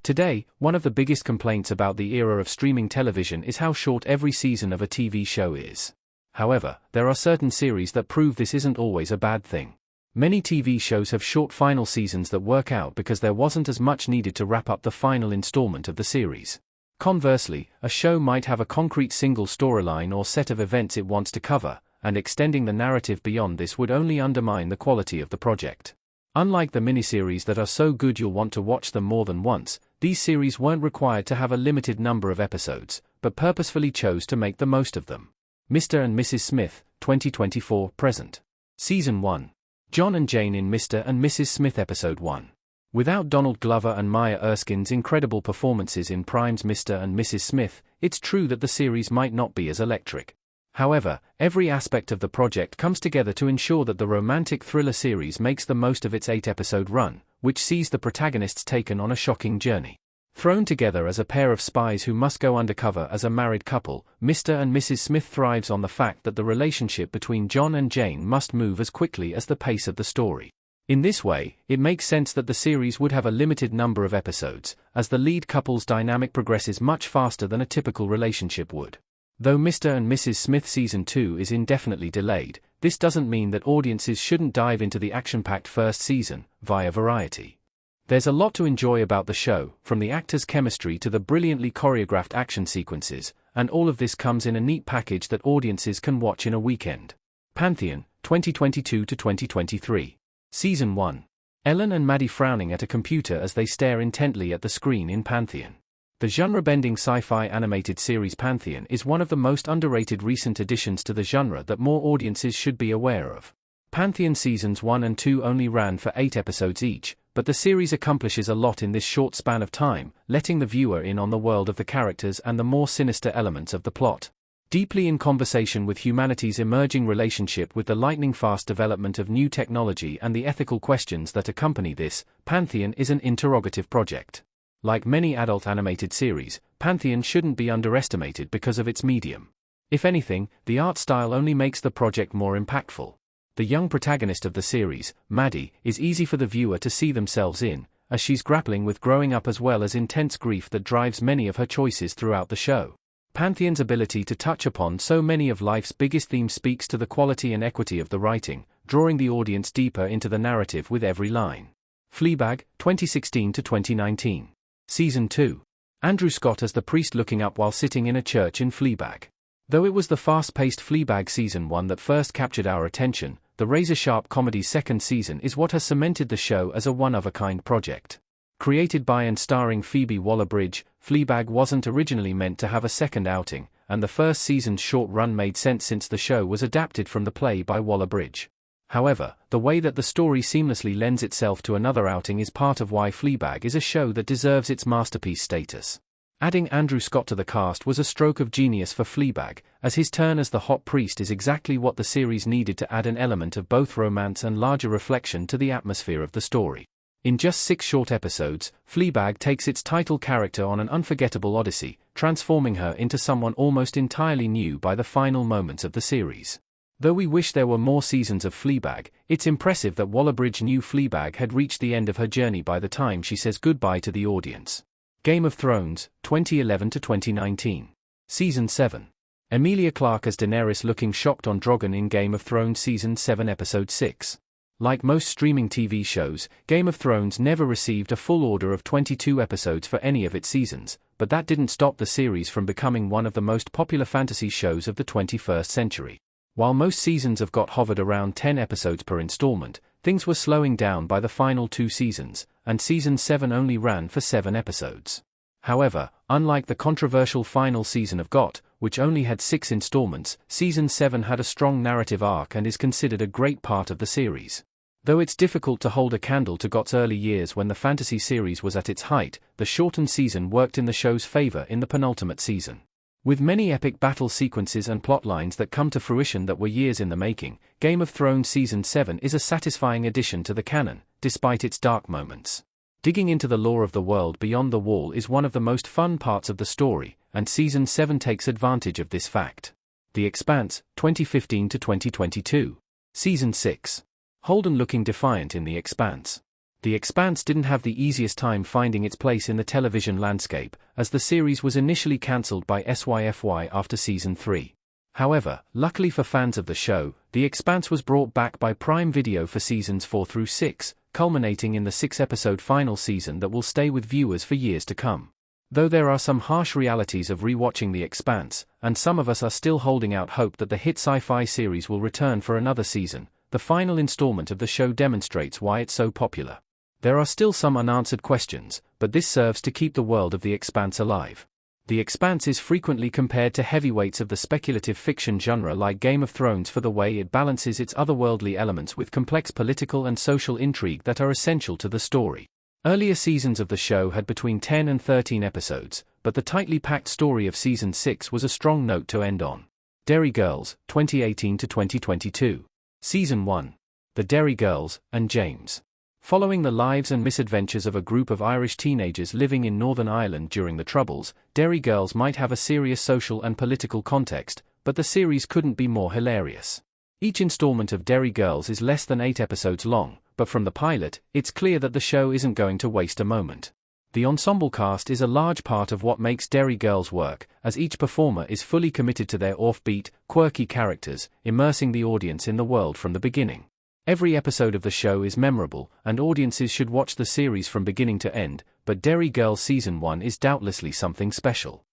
Today, one of the biggest complaints about the era of streaming television is how short every season of a TV show is. However, there are certain series that prove this isn't always a bad thing. Many TV shows have short final seasons that work out because there wasn't as much needed to wrap up the final installment of the series. Conversely, a show might have a concrete single storyline or set of events it wants to cover, and extending the narrative beyond this would only undermine the quality of the project. Unlike the miniseries that are so good you'll want to watch them more than once, these series weren't required to have a limited number of episodes, but purposefully chose to make the most of them. Mr. and Mrs. Smith, 2024 present. Season 1. John and Jane in Mr. and Mrs. Smith Episode 1. Without Donald Glover and Maya Erskine's incredible performances in Prime's Mr. and Mrs. Smith, it's true that the series might not be as electric. However, every aspect of the project comes together to ensure that the romantic thriller series makes the most of its 8-episode run, which sees the protagonists taken on a shocking journey. Thrown together as a pair of spies who must go undercover as a married couple, Mr. and Mrs. Smith thrives on the fact that the relationship between John and Jane must move as quickly as the pace of the story. In this way, it makes sense that the series would have a limited number of episodes, as the lead couple's dynamic progresses much faster than a typical relationship would. Though Mr. and Mrs. Smith Season 2 is indefinitely delayed, this doesn't mean that audiences shouldn't dive into the action-packed first season, via Variety. There's a lot to enjoy about the show, from the actors' chemistry to the brilliantly choreographed action sequences, and all of this comes in a neat package that audiences can watch in a weekend. Pantheon, 2022-2023. Season 1. Ellen and Maddie frowning at a computer as they stare intently at the screen in Pantheon. The genre-bending sci-fi animated series Pantheon is one of the most underrated recent additions to the genre that more audiences should be aware of. Pantheon Seasons 1 and 2 only ran for 8 episodes each, but the series accomplishes a lot in this short span of time, letting the viewer in on the world of the characters and the more sinister elements of the plot. Deeply in conversation with humanity's emerging relationship with the lightning-fast development of new technology and the ethical questions that accompany this, Pantheon is an interrogative project. Like many adult animated series, Pantheon shouldn't be underestimated because of its medium. If anything, the art style only makes the project more impactful. The young protagonist of the series, Maddie, is easy for the viewer to see themselves in, as she's grappling with growing up as well as intense grief that drives many of her choices throughout the show. Pantheon's ability to touch upon so many of life's biggest themes speaks to the quality and equity of the writing, drawing the audience deeper into the narrative with every line. Fleabag, 2016-2019. Season 2. Andrew Scott as the priest looking up while sitting in a church in Fleabag. Though it was the fast-paced Fleabag Season 1 that first captured our attention, the razor-sharp comedy's second season is what has cemented the show as a one-of-a-kind project. Created by and starring Phoebe Waller-Bridge, Fleabag wasn't originally meant to have a second outing, and the first season's short run made sense since the show was adapted from the play by Waller-Bridge. However, the way that the story seamlessly lends itself to another outing is part of why Fleabag is a show that deserves its masterpiece status. Adding Andrew Scott to the cast was a stroke of genius for Fleabag, as his turn as the hot priest is exactly what the series needed to add an element of both romance and larger reflection to the atmosphere of the story. In just 6 short episodes, Fleabag takes its title character on an unforgettable odyssey, transforming her into someone almost entirely new by the final moments of the series. Though we wish there were more seasons of Fleabag, it's impressive that Waller-Bridge knew Fleabag had reached the end of her journey by the time she says goodbye to the audience. Game of Thrones, 2011-2019. Season 7. Emilia Clarke as Daenerys looking shocked on Drogon in Game of Thrones Season 7 Episode 6. Like most streaming TV shows, Game of Thrones never received a full order of 22 episodes for any of its seasons, but that didn't stop the series from becoming one of the most popular fantasy shows of the 21st century. While most seasons have hovered around 10 episodes per installment, things were slowing down by the final 2 seasons, and Season 7 only ran for 7 episodes. However, unlike the controversial final season of GOT, which only had 6 installments, Season 7 had a strong narrative arc and is considered a great part of the series. Though it's difficult to hold a candle to GOT's early years when the fantasy series was at its height, the shortened season worked in the show's favor in the penultimate season. With many epic battle sequences and plotlines that come to fruition that were years in the making, Game of Thrones Season 7 is a satisfying addition to the canon, despite its dark moments. Digging into the lore of the world beyond the wall is one of the most fun parts of the story, and Season 7 takes advantage of this fact. The Expanse, 2015-2022. Season 6. Holden looking defiant in The Expanse. The Expanse didn't have the easiest time finding its place in the television landscape, as the series was initially cancelled by SYFY after Season 3. However, luckily for fans of the show, The Expanse was brought back by Prime Video for Seasons 4 through 6, culminating in the 6-episode final season that will stay with viewers for years to come. Though there are some harsh realities of rewatching The Expanse, and some of us are still holding out hope that the hit sci-fi series will return for another season, the final installment of the show demonstrates why it's so popular. There are still some unanswered questions, but this serves to keep the world of The Expanse alive. The Expanse is frequently compared to heavyweights of the speculative fiction genre like Game of Thrones for the way it balances its otherworldly elements with complex political and social intrigue that are essential to the story. Earlier seasons of the show had between 10 and 13 episodes, but the tightly packed story of Season 6 was a strong note to end on. Derry Girls, 2018 to 2022. Season 1. The Derry Girls, and James. Following the lives and misadventures of a group of Irish teenagers living in Northern Ireland during the Troubles, Derry Girls might have a serious social and political context, but the series couldn't be more hilarious. Each installment of Derry Girls is less than 8 episodes long, but from the pilot, it's clear that the show isn't going to waste a moment. The ensemble cast is a large part of what makes Derry Girls work, as each performer is fully committed to their offbeat, quirky characters, immersing the audience in the world from the beginning. Every episode of the show is memorable, and audiences should watch the series from beginning to end, but Derry Girls Season 1 is doubtlessly something special.